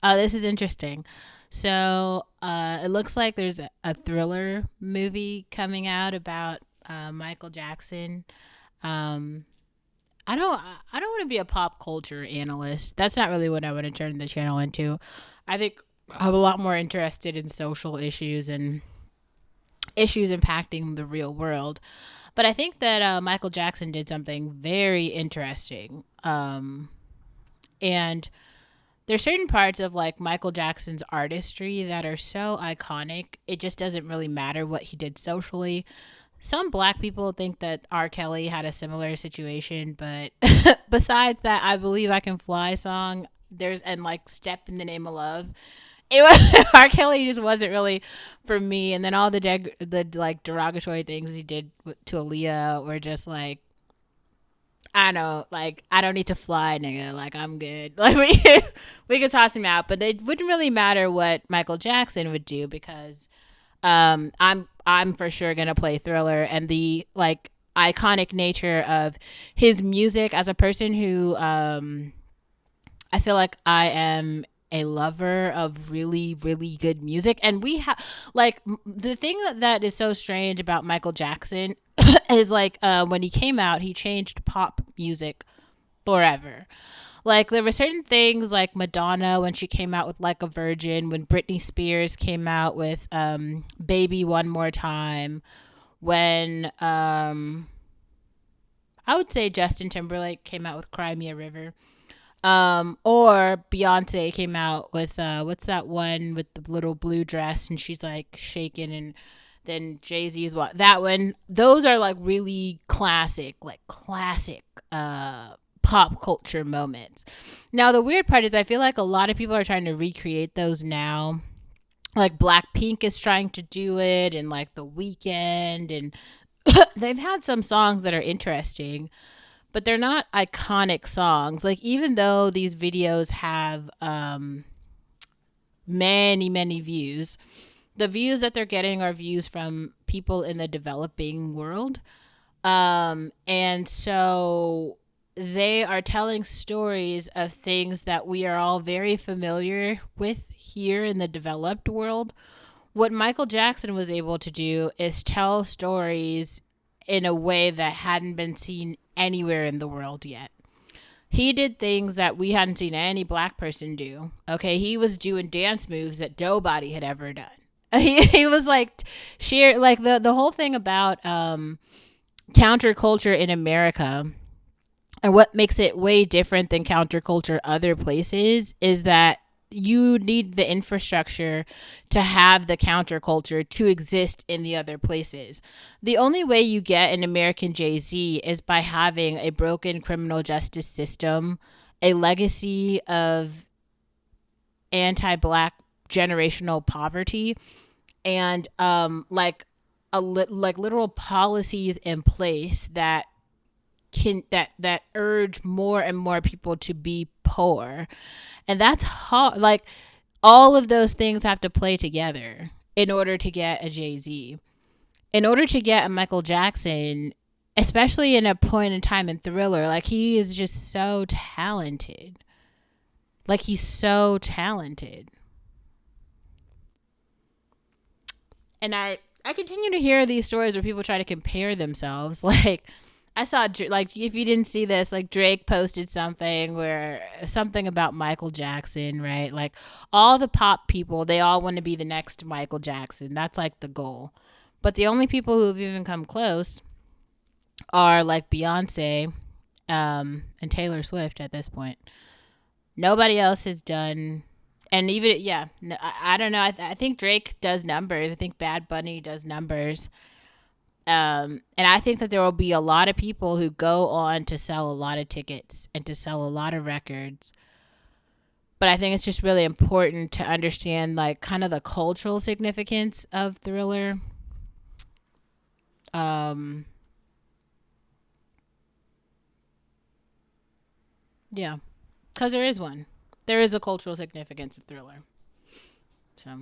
Oh, this is interesting. So it looks like there's a thriller movie coming out about Michael Jackson. Um, I don't want to be a pop culture analyst. That's not really what I want to turn the channel into. I think I'm a lot more interested in social issues and issues impacting the real world. But I think that Michael Jackson did something very interesting. And there's certain parts of like Michael Jackson's artistry that are so iconic. It just doesn't really matter what he did socially. Some black people think that R. Kelly had a similar situation, but besides that, I Believe I Can Fly song, there's and like Step in the Name of Love. It was R. Kelly just wasn't really for me, and then all the like derogatory things he did to Aaliyah were just like I know, like I don't need to fly, nigga. Like I'm good. Like we could toss him out, but it wouldn't really matter what Michael Jackson would do because I'm for sure gonna play Thriller and the like iconic nature of his music as a person who I feel like I am a lover of really really good music and we have like the thing that is so strange about Michael Jackson is like when he came out he changed pop music forever. Like there were certain things like Madonna when she came out with Like a Virgin, when Britney Spears came out with Baby One More Time, when I would say Justin Timberlake came out with Cry Me a River. Or Beyonce came out with what's that one with the little blue dress and she's like shaking and then Jay-Z's what that one. Those are like really classic pop culture moments. Now the weird part is I feel like a lot of people are trying to recreate those now. Like Blackpink is trying to do it and like The Weeknd and they've had some songs that are interesting, but they're not iconic songs. Like even though these videos have many views, the views that they're getting are views from people in the developing world. And so they are telling stories of things that we are all very familiar with here in the developed world. What Michael Jackson was able to do is tell stories in a way that hadn't been seen anywhere in the world yet. He did things that we hadn't seen any black person do. Okay, he was doing dance moves that nobody had ever done. He was like sheer like the whole thing about counterculture in America and what makes it way different than counterculture other places is that you need the infrastructure to have the counterculture to exist in the other places. The only way you get an American Jay-Z is by having a broken criminal justice system, a legacy of anti-black generational poverty, and like literal policies in place that that urge more and more people to be poor. And that's hard. Like all of those things have to play together in order to get a Jay-Z. In order to get a Michael Jackson, especially in a point in time in Thriller, like he is just so talented. Like he's so talented. And I continue to hear these stories where people try to compare themselves. Like I saw like if you didn't see this, like Drake posted something where something about Michael Jackson, right? Like all the pop people, they all want to be the next Michael Jackson. That's like the goal. But the only people who have even come close are like Beyonce and Taylor Swift at this point. Nobody else has done and even yeah, I don't know. I think Drake does numbers. I think Bad Bunny does numbers. And I think that there will be a lot of people who go on to sell a lot of tickets and to sell a lot of records. But I think it's just really important to understand like kind of the cultural significance of Thriller. Um, yeah, because there is one. There is a cultural significance of Thriller. So